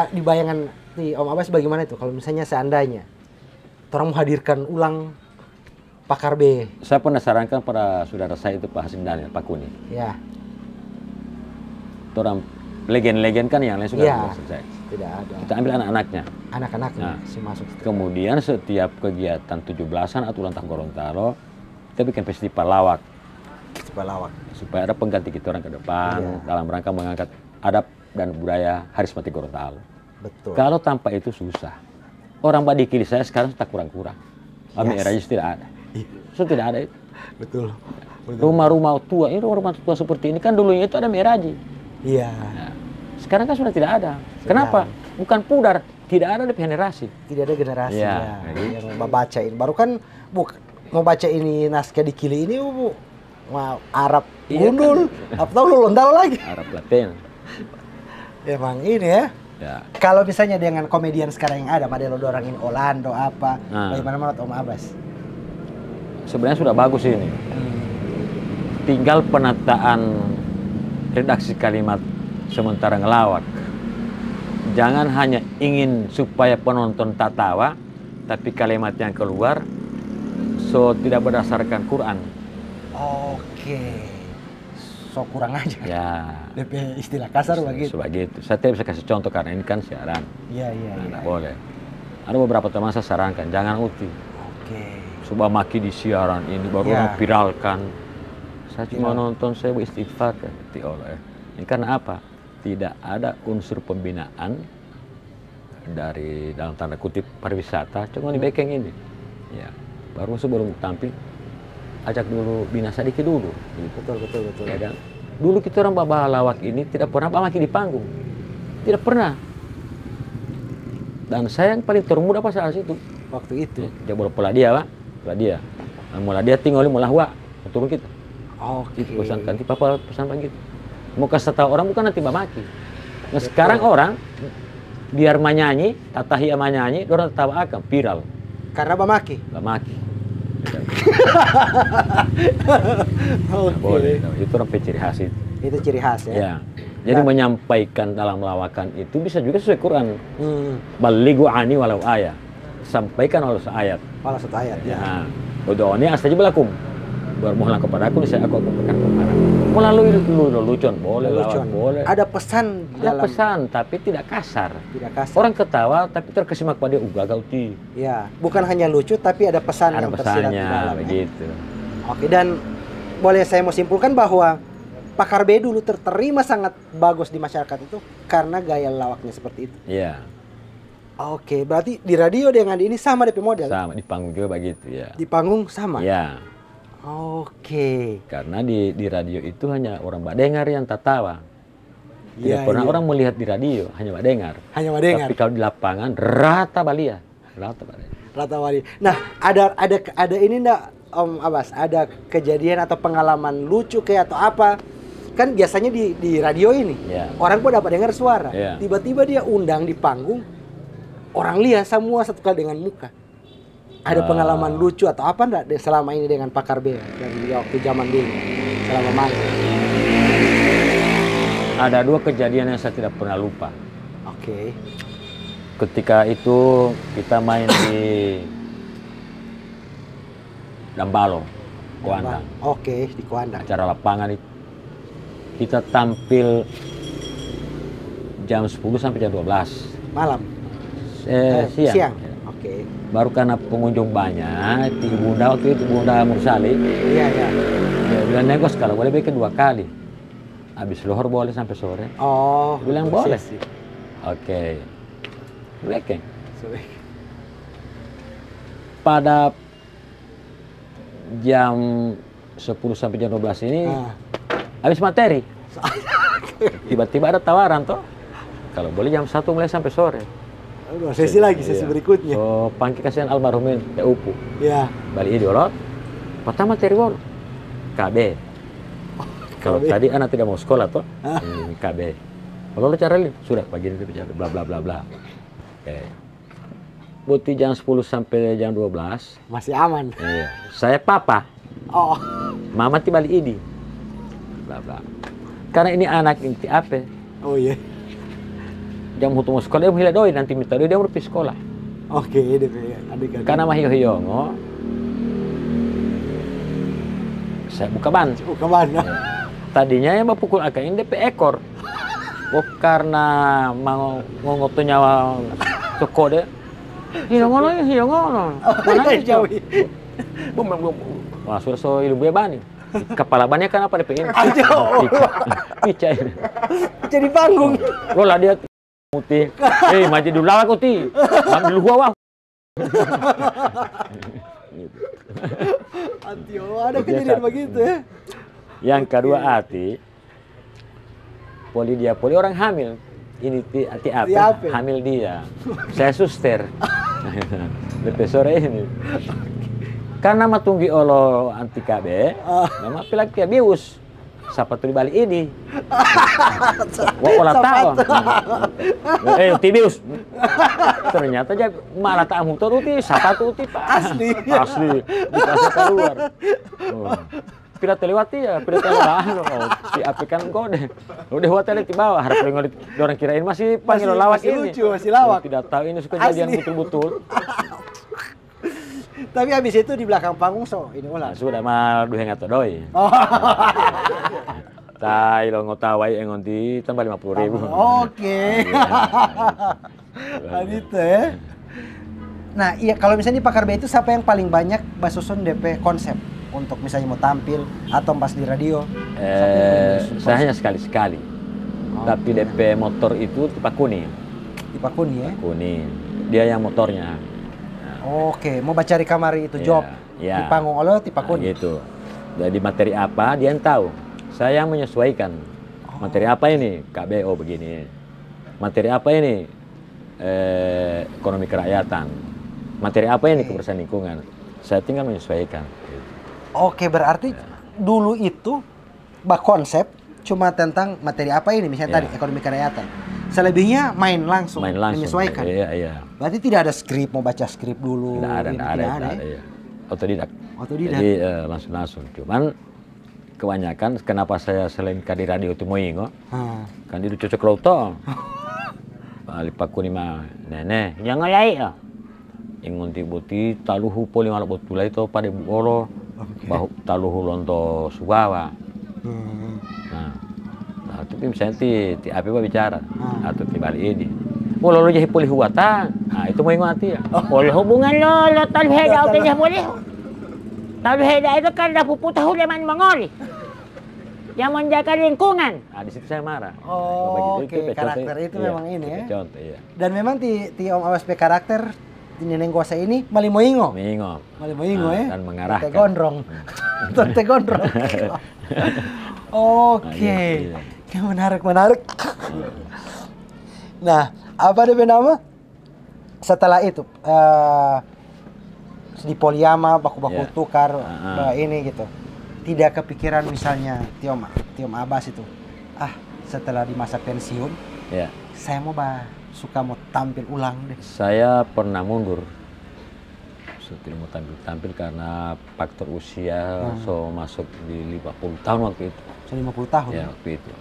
di bayangan di Om Abbas bagaimana itu? Kalau misalnya seandainya orang menghadirkan ulang Pakar B, Saya pernah sarankan pada saudara saya itu Pak Hasim Daniel, Pak Kuni. ya, Orang legend-legend kan yang lain sudah ya, selesai. tidak ada. Kita ambil anak-anaknya. Anak-anaknya Nah, si masuk. Kemudian setiap kegiatan 17-an atau ulang tahun Gorontalo, kita bikin festival lawak. Pelawak. Supaya ada pengganti kita orang ke depan Iya. dalam rangka mengangkat adab dan budaya Harismati Gorontalo. Betul. Kalau tanpa itu susah. Orang Badikili saya sekarang sudah kurang-kurang. Kami eranya tidak ada. Sudah tidak ada itu. Betul. Rumah-rumah tua, ini rumah tua seperti ini kan dulunya itu ada meraji. Iya. Nah, sekarang kan sudah tidak ada. Kenapa? Bukan pudar, tidak ada di generasi. Tidak ada generasi Iya, ya, kayak gitu. yang bacain. Baru kan mau baca ini naskah di Kili ini mau Arab Iya, gundul, atau lu Londal lagi. Arab Latin. Emang ini ya. Ya. Kalau misalnya dengan komedian sekarang yang ada, Madelo Dorangin Orlando apa, Nah. bagaimana menurut Om Abbas? Sebenarnya sudah bagus ini. Tinggal penataan redaksi kalimat sementara ngelawak. Jangan hanya ingin supaya penonton tak tawa, tapi kalimat yang keluar so tidak berdasarkan Quran. Oke. So kurang aja. Ya. DP istilah kasar begitu. Sebegitu. Saya tidak bisa kasih contoh karena ini kan siaran. Iya, iya, Nah, iya. nggak boleh. Ada beberapa teman saya sarankan, jangan uti. Oke. Coba maki di siaran ini, baru Ya. orang viralkan. Saya cuma Viral. nonton, saya beristighfar. Ini karena apa? Tidak ada unsur pembinaan dari dalam tanda kutip pariwisata, cuma di backing ini. Ya, baru sebelum tampil, ajak dulu bina sedikit dulu. Gitu. Betul. Ya kan? Dulu kita orang babah lawak ini tidak pernah maki di panggung. Tidak pernah. Dan saya yang paling termuda pas saat itu. Waktu itu. Dia boleh pola dia, Pak. Pola dia. Mula dia tinggal mulah wa, turun kita. Oke. Itu pesan nanti papa pesan begitu. Mau kasih tahu orang bukan nanti mamaki. Nah sekarang orang biar menyanyi, tatahia menyanyi, orang tetap akan viral. Karena Bamaki. Mamaki. Oke. Boleh. Itu orang ciri khas itu. Itu ciri khas ya. Ya. Jadi menyampaikan dalam lawakan itu bisa juga sesuai Quran. Hmm. Balighu ani walau ayat. Sampaikan walau seayat. Malah satu ayat ya. Ya. Udooni astajib lakum. Bermohonlah kepada aku, niscaya aku akan kepada. Melalui lelucon boleh, Lelucon. lawak boleh. Ada pesan di Ada dalam. pesan tapi tidak kasar. Tidak kasar. Orang ketawa tapi terkesima kepada gagal ti. Ya, bukan hanya lucu tapi ada pesan Ada yang tersirat di pesannya dalam. Ya. begitu. Oke, dan boleh saya mau simpulkan bahwa Pakar B dulu terterima sangat bagus di masyarakat itu karena gaya lawaknya seperti itu. Iya, Oke, berarti di radio dengan ini sama DP model? sama di panggung juga begitu ya. Di panggung sama? Iya, Oke. karena di radio itu hanya orang dengar yang tertawa. Tidak Iya, pernah iya. orang melihat di radio, hanya dengar. Hanya mendengar. Tapi kalau di lapangan rata balia, rata balia. Rata wali. Nah, ada ini enggak Om Abbas? Ada kejadian atau pengalaman lucu kayak atau apa? Kan biasanya di radio ini Iya. orang pun dapat dengar suara. Iya. Tiba-tiba dia undang di panggung, orang lihat semua satu kali dengan muka. Ada pengalaman lucu atau apa enggak selama ini dengan Pakar B dari waktu zaman dulu selama manggung? Ada dua kejadian yang saya tidak pernah lupa. Oke. Ketika itu kita main di Dambalo, Kuandang. Oke, di Kuandang. Acara lapangan itu. Kita tampil jam 10 sampai jam 12. Malam. Siang. Siang. Oke. Baru karena pengunjung banyak, Ibu Bunda waktu itu Bunda Mursali, Iya, iya. dia bilang negos kalau boleh bikin 2 kali. Habis lohor boleh sampai sore. Oh, Bilang boleh. sesi. Oke. Bikin. Sorry. Pada jam 10 sampai jam 12 ini Ah. habis materi. Tiba-tiba ada tawaran toh. Kalau boleh jam 1 mulai sampai sore. Aduh, sesi lagi, sesi Iya. berikutnya. So, pangki kasihan almarhumin Upu. Ya. Balik idiolot. Pertama materi wol. KB. Kalau KB. tadi anak tidak mau sekolah toh. Ini KB. Kalau lo cara sudah pagi ini bicara bla bla bla bla. Oke. Buti jam 10 sampai jam 12. Masih aman. Iya. Saya papa. Oh. Mama ti balik idi. Bla bla. Karena ini anak inti apa? Oh iya. Jam hutu mau sekolah dia mau doi nanti minta doi dia mau pergi sekolah. Oke, DP adik-adik. Karena mah hiyong-hiyongo. Saya buka ban. Oh, kemana? Tadinya yang mau pukul agak ini DP ekor. Oh karena mau ngotot nyawa toko deh. Hiyong-hiyongo. Mana Jauh. Bum. Wah sudah so ilmu bani. Kepala bannya kan apa DP ini? Pica ini. Jadi panggung. Lo lah dia putih. Maju dulu lah aku ti. Ambil gua wah. Antio, ada kejadian begitu ya. Yang kedua Ati, poli orang hamil. Ini Ati apa? Apa? Hamil dia. Saya suster. Lebih sore ini. Karena matunggi olo anti KB, nama pilak dia bius. Siapa tuh balik ini? Wah, olah tahu. Tibius. Ternyata dia malah tak muter uti, siapa tuh uti pak? Asli. Asli. Dikasih keluar. Pila telewati ya, pila telewati. Oh, si apikan kode. Udah hotel di bawah, harap ngolit orang kirain masih panggil lawak masih ini. lucu, masih lawak. Tidak tahu ini suka kejadian Asli. betul-betul. Tapi habis itu di belakang panggung ini ulang. Sudah mal duhe ngato doi. Oh. Tai lo ngotawai engon di tambah 50.000. Oke. Gitu ya. Nah, iya kalau misalnya di Pakar B itu siapa yang paling banyak basusun DP konsep untuk misalnya mau tampil atau pas di radio? Saya hanya sekali-sekali. Tapi DP motor itu Pak Kuning. Di Pak Kuning ya? Pak Kuning. Dia yang motornya. Oke, mau baca di kamar itu job. Di panggung oleh di Pak Kuning. Gitu. Jadi materi apa dia yang tahu. Saya menyesuaikan. Materi apa ini? KBO begini. Materi apa ini? Ekonomi kerakyatan. Materi apa ini? Kebersihan lingkungan. Saya tinggal menyesuaikan. Oke, berarti dulu itu konsep cuma tentang materi apa ini, misalnya tadi ekonomi kerakyatan. Selebihnya main langsung. Menyesuaikan. Iya. Berarti tidak ada skrip, mau baca skrip dulu. Tidak ada. Iya. Otodidak. Jadi langsung. Cuman kebanyakan kenapa saya selain di radio itu mau ingo, kan itu cocok lauto. Pak Kuning mah nenek. Jangan lain lah. Ingon tibuti taluhu poli malak botula itu pada bolo. Bahu taluhu lonto sugawa. Nah, tapi misalnya ti apa bicara atau ti balik ini. Kalau lo jadi poli huwatan, itu mau ingat ya. Oleh hubungan lo talheda oke nya boleh. Talheda itu kan dah puputah leman mengoli. Yang menjaga lingkungan. Di situ saya marah. Oke, karakter itu memang ini ya. Contoh, iya. Dan memang ti Om Abbas pe karakter di Neneng Gosa ini malimoingo. Malimoingo ya. Dan mengarahkan. Tante gondrong. Oke. Menarik. Nah, apa DP nama? Setelah itu di Poliama baku-baku tukar ini gitu. Tidak kepikiran misalnya Tiom Abbas itu. Setelah di masa pensiun, saya mau suka mau tampil ulang deh. Saya pernah mundur. Tidak mau tampil karena faktor usia masuk di 50 tahun waktu itu. 50 tahun? Ya, waktu itu.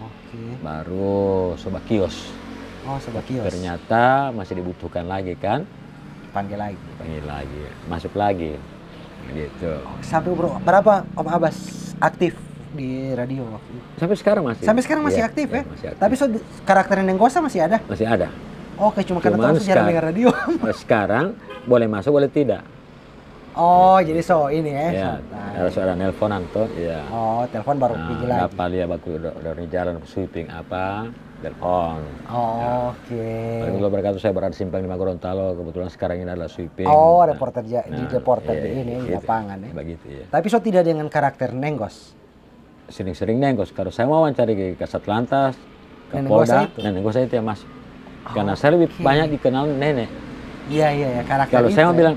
Oke. Baru soba kios. Soba kios. Ternyata masih dibutuhkan lagi kan? Panggil lagi. Masuk lagi. Gitu. Sampai berapa Om Abbas aktif di radio waktu itu? Sampai sekarang masih. Sampai sekarang masih aktif ya? Masih aktif. Tapi karakter Neneng Gosa masih ada? Masih ada. Oke, cuma karena tahu jarang dengar radio. Sekarang boleh masuk, boleh tidak. Jadi ini ya. Ya, harus ada nelponan tuh. Ya. Telepon baru pergi lagi. Apa lihat baku dari jalan sweeping apa, telepon. Oke. Kalau berkata saya berada di simpang di Gorontalo, kebetulan sekarang ini adalah sweeping. Reporter di reporter ini di lapangan ya. Begitu ya. Tapi tidak dengan karakter Nenggos. Sering-sering Nenggos. Kalau saya mau wawancara ke Kasat Lantas, ke Polda, Nenggos itu yang masuk. Karena saya lebih banyak dikenal nenek. Iya, karakter kalau itu. saya mau bilang,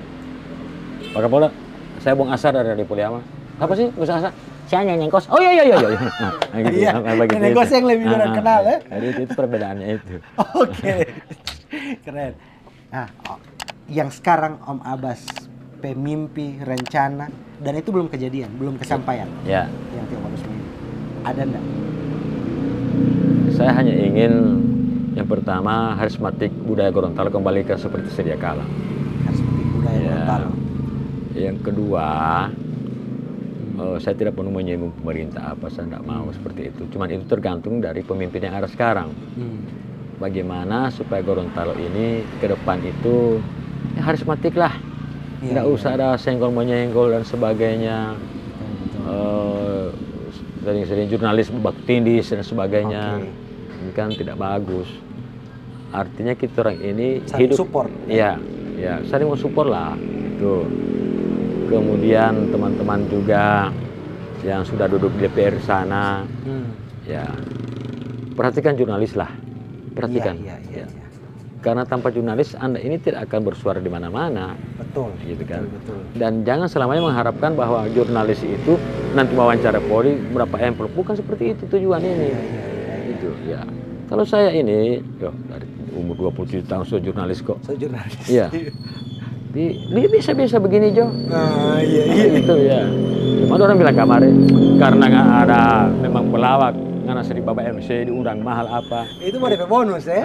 Pak Kapolda, saya Bung Asar dari Poliama. Apa sih Bung Asar? Saya Neneng Kos. Oh iya. Nah, gitu, Neneng Kos yang lebih kenal ya. Jadi itu perbedaannya itu. Oke. Keren. Nah, yang sekarang Om Abbas pemimpi rencana dan itu belum kejadian, belum kesampaian. Ya. Yang Om Abbas ini. Ada enggak? Saya hanya ingin yang pertama harismatik budaya Gorontalo kembali ke seperti sedia kala. Harismatik budaya Gorontalo. Yang kedua, saya tidak perlu menyinggung pemerintah apa, saya tidak mau seperti itu. Cuman itu tergantung dari pemimpin yang ada sekarang. Bagaimana supaya Gorontalo ini ke depan itu harismatik lah. Tidak usah ada senggol menyenggol dan sebagainya. Sering-sering jurnalis bak tindis dan sebagainya. Ini kan tidak bagus. Artinya kita orang ini saling hidup support. Ya, saling mensupport lah. Itu. Kemudian teman-teman juga yang sudah duduk di DPR sana, ya perhatikan jurnalis lah, perhatikan. Iya. Karena tanpa jurnalis Anda ini tidak akan bersuara di mana-mana. Betul. Gitu kan. Betul. Dan jangan selamanya mengharapkan bahwa jurnalis itu nanti wawancara Polri berapa amplop, bukan seperti itu tujuan ini. Itu ya. Kalau saya ini, dari umur 27 tahun sudah jurnalis kok. Jurnalis. Iya. Dia bisa begini Jo. Iya. Itu ya. Cuma orang bilang kemarin karena nggak ada memang pelawak, karena sering Bapak MC diundang mahal apa. Itu mau DP bonus ya?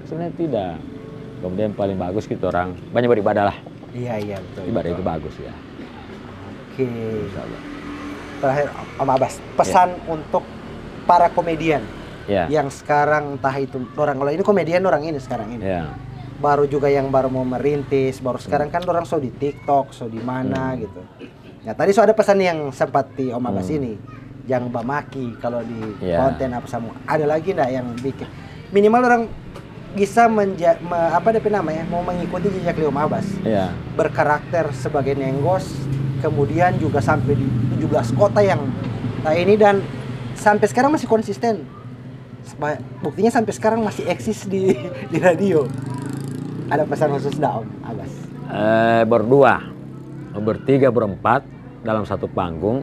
Sebenarnya tidak. Kemudian paling bagus kita orang banyak beribadah lah. Iya betul. Ibadah itu bagus ya. Oke. Terakhir Om Abbas, pesan untuk para komedian Ya. yang sekarang entah itu orang, kalau ini komedian orang ini sekarang ini. Ya. Baru juga yang baru mau merintis, baru sekarang kan orang so di TikTok, so di mana gitu. Ya tadi so ada pesan yang sempat di Om Abbas ini, yang Mbak Maki kalau di konten apa sama. Ada lagi enggak yang bikin minimal orang bisa apa DP namanya, mau mengikuti jejak Om Abbas. Ya. Berkarakter sebagai Nenggos, kemudian juga sampai di 17 kota yang nah ini dan sampai sekarang masih konsisten. Buktinya sampai sekarang masih eksis di radio. Ada pesan khusus enggak Om Abbas? Berdua, bertiga, berempat dalam satu panggung.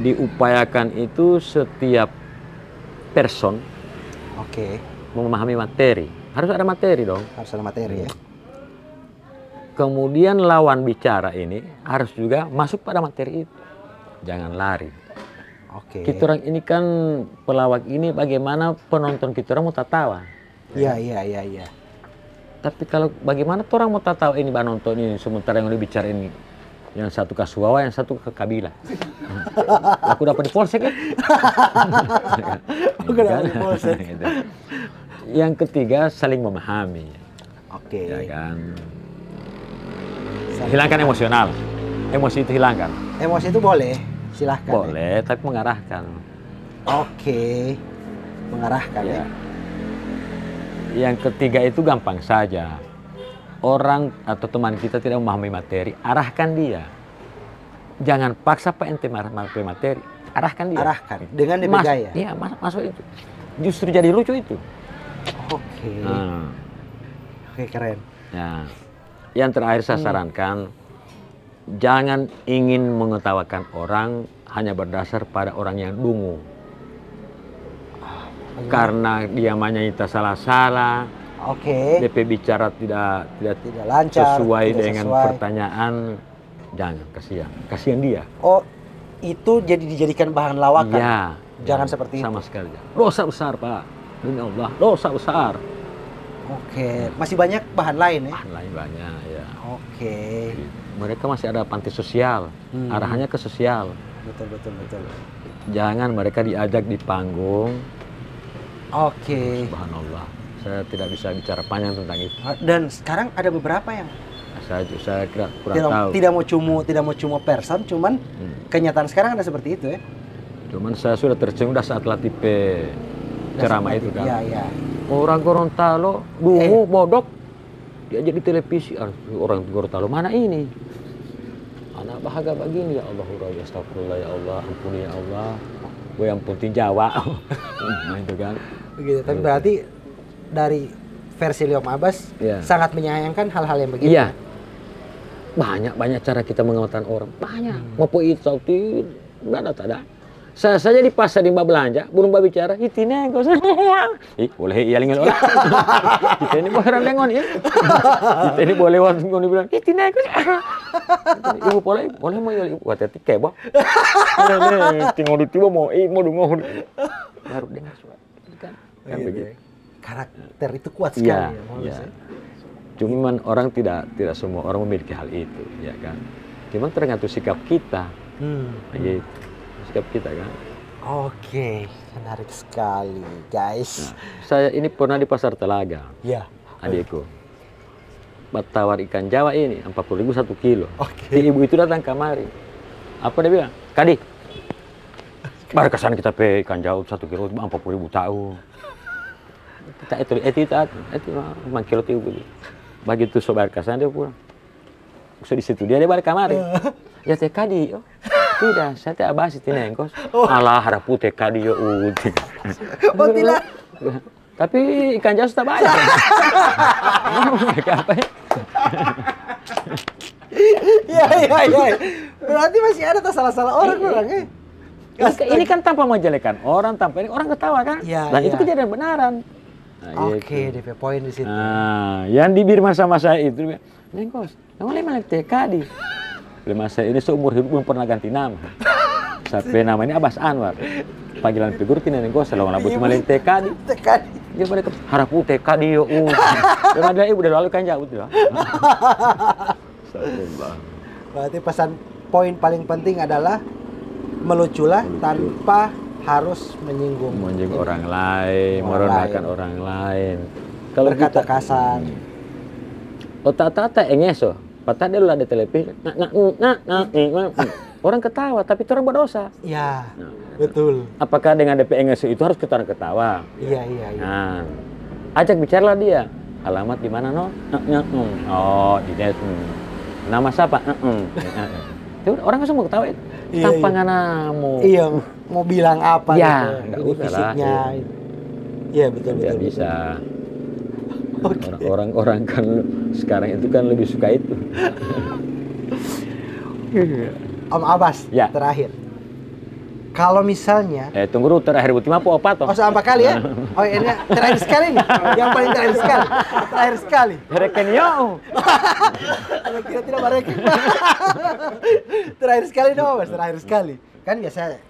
Diupayakan itu setiap person memahami materi. Harus ada materi dong. Harus ada materi ya. Kemudian lawan bicara ini harus juga masuk pada materi itu. Jangan lari. Kita orang ini kan pelawak ini bagaimana penonton kita orang mau tertawa. Iya. Tapi kalau bagaimana orang mau tahu ini nonton ini sementara yang dibicara ini yang satu ke Suwawa, yang satu ke Kabila. Aku dapat di polsek ya. Aku dapat di polsek. Yang ketiga saling memahami. Ya kan. Hilangkan emosional. Emosi itu hilangkan. Emosi itu boleh, silahkan. Boleh, tapi mengarahkan. Mengarahkan ya. Yang ketiga itu gampang saja. Orang atau teman kita tidak memahami materi, arahkan dia. Jangan paksa Pak ente materi, arahkan dia. Arahkan dengan DP gaya. Iya, masuk itu. Justru jadi lucu itu. Keren. Ya. Yang terakhir saya sarankan, jangan ingin mengetawakan orang hanya berdasar pada orang yang dungu. Karena dia menyita salah-salah, DP bicara tidak lancar, sesuai dengan pertanyaan, jangan, kasihan dia. Oh, itu jadi dijadikan bahan lawakan? Ya, jangan seperti sama itu. Sekali. Dosa besar Pak, demi Allah, dosa besar. Masih banyak bahan lain ya? Bahan lain banyak ya. Mereka masih ada panti sosial, arahannya ke sosial. Betul. Jangan mereka diajak di panggung. Subhanallah. Saya tidak bisa bicara panjang tentang itu. Dan sekarang ada beberapa yang saya kurang tahu. Tidak mau cuma person, cuman kenyataan sekarang ada seperti itu ya. Cuman saya sudah tercengang saat latih ceramah itu kan. Iya. Orang Gorontalo dungu bodok dia jadi televisi. Orang Gorontalo mana ini? Anak bahagia begini ya Allah, astagfirullah ya Allah, ampuni ya Allah. Gue yang penting Jawa. Nah itu kan. Begitu. Tapi berarti dari versi Om Abbas sangat menyayangkan hal-hal yang begitu. Iya. Banyak cara kita mengamalkan orang. Banyak. Mau itu sautin, enggak ada. Saya saja di pasar di belanja, belum bicara, itine kau boleh iya linggal orang. Kita ini boleh rendengon ya. Kita ini boleh orang bilang, itine kau. Ibu boleh mau ibu kata tiket boh. Tinggal di tiba mau dengar. Baru dengar suara. Kan begitu. Karakter itu kuat sekali ya. Cuman orang tidak semua orang memiliki hal itu, ya kan. Cuman tergantung sikap kita. Gitu. Sikap kita kan. Menarik sekali, guys. Saya ini pernah di Pasar Telaga. Iya. Adikku. Tawar ikan Jawa ini 40.000 1 kilo. Si ibu itu datang kemari. Apa dia bilang? Kadi. Baru kesan kita pe ikan Jawa 1 kilo 40.000 tahu. Itu 5 kilo tiup. Begitu sobat kesan dia pulang. Usah di situ dia balik kamari. Ya teh Kadi. Tidak, saya tidak bahas itu nengkos. Alah, harap putih kadi ya tidak. Tapi ikan jawa sudah banyak. Apa ya? Iya. Berarti masih ada salah-salah orang ya? Ini kan tanpa menjelekan orang, tanpa ini orang ketawa kan? Dan itu kejadian benaran. DP poin di situ. Yang bibir masa-masa itu, nengkos, kamu lima teh kadi. Masa ini seumur hidup belum pernah ganti nama. Sampai namanya Abbas Anwar. Panggilan figur tidak nengkos, selalu nabut cuma TKD. Dia balik ke harap putih kadio. Dengan dia udah lalu kan jauh tuh. Astagfirullah. Berarti pesan poin paling penting adalah meluculah tanpa harus menyinggung orang lain, merendahkan orang lain. Kalau berkata kasar. Tata engeso, patah dia ada televisi. Orang ketawa, tapi itu orang berdosa. Iya, betul. Apakah dengan DP engeso itu harus kita orang ketawa? Iya. Nah, ajak bicaralah dia. Alamat di mana no? Oh, di net. Nama siapa? Itu orang semua ketawa itu. Tanpa nganamu. Iya, mau bilang apa ya, gitu. Ini fisiknya. Iya, betul. Tidak bisa. Orang-orang kan sekarang itu kan lebih suka itu. Om Abbas, ya. Terakhir. Kalau misalnya... tunggu dulu terakhir buat apa toh? Oh, sampai kali ya? Oh, ini terakhir sekali nih. Yang paling terakhir sekali. Terakhir sekali. Rekenyo. Kira tidak mereka. Terakhir sekali dong, Mas. Terakhir sekali. Kan biasa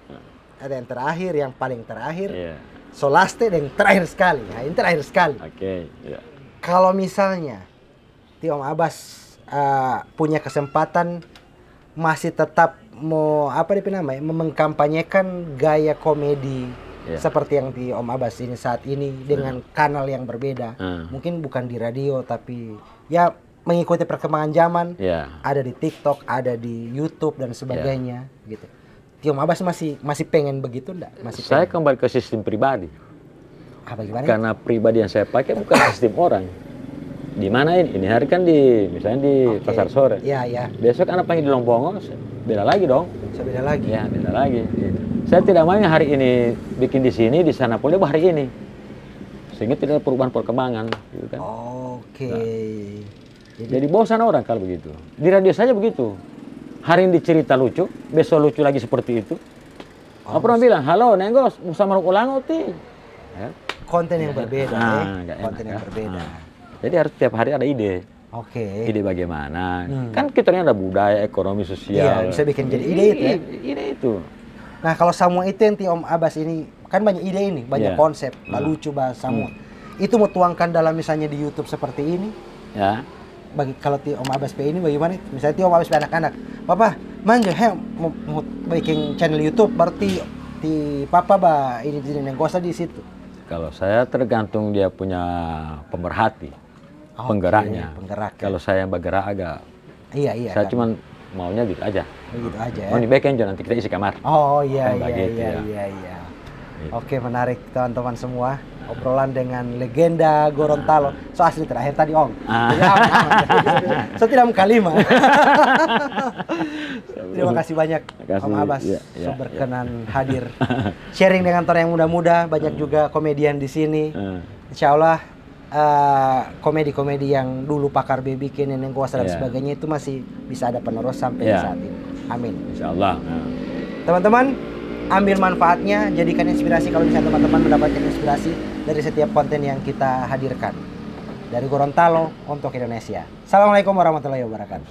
ada yang terakhir, yang paling terakhir. Yeah. Solaste dan terakhir sekali. Nah, ini terakhir sekali. Oke. Yeah. Kalau misalnya Om Abbas punya kesempatan masih tetap mau mengkampanyekan gaya komedi seperti yang di Om Abbas ini saat ini dengan kanal yang berbeda, mungkin bukan di radio tapi ya mengikuti perkembangan zaman, ada di TikTok, ada di YouTube dan sebagainya, gitu. Om Abbas masih pengen begitu enggak? Saya kembali ke sistem pribadi. Bagaimana? Karena pribadi yang saya pakai bukan sistem orang. Di mana ini? Ini hari kan misalnya di Pasar Sore. Iya. Besok anak panggil di Lombongo, beda lagi dong. Beda lagi. Ya, beda lagi. Saya tidak mau yang hari ini bikin di sini, di sana pun hari ini. Sehingga tidak ada perubahan perkembangan, gitu kan. Oke. Nah, jadi bosan orang kalau begitu. Di radio saja begitu. Hari ini cerita lucu, besok lucu lagi seperti itu. Apa pernah bilang, halo Nenggos, sama ulang ti. Ya. Konten yang berbeda, konten yang berbeda. Jadi harus tiap hari ada ide. Oke. Ide bagaimana? Kan kita ini ada budaya, ekonomi, sosial. Iya, bisa bikin jadi ide itu ya. Ide itu. Nah, kalau semua itu yang Om Abbas ini kan banyak ide ini, banyak konsep, lucu bahas semua. Itu mau tuangkan dalam misalnya di YouTube seperti ini. Ya. Kalau Om Abbas P ini bagaimana? Misalnya Om Abbas P anak-anak, Papa, manja mau bikin channel YouTube berarti di Papa ini yang gosa di situ. Kalau saya tergantung dia punya pemerhati. Penggeraknya. Kalau saya yang bergerak agak. Iya. Saya cuma maunya gitu aja. Begitu aja ya. Mau dibikin nanti kita isi kamar. Oh iya. Iya. Oke, menarik teman-teman semua. Obrolan dengan legenda Gorontalo. So asli terakhir tadi Om. So tidak muka lima. Terima kasih banyak Om Abbas so berkenan hadir. Sharing dengan orang yang muda-muda, banyak juga komedian di sini. Insya Allah komedi-komedi yang dulu Pakar B bikin, Neneng Kuasa dan sebagainya itu masih bisa ada penerus sampai saat ini. Amin. Insya Allah. Teman-teman, ambil manfaatnya, jadikan inspirasi kalau misalnya teman-teman mendapatkan inspirasi dari setiap konten yang kita hadirkan. Dari Gorontalo untuk Indonesia. Assalamualaikum warahmatullahi wabarakatuh.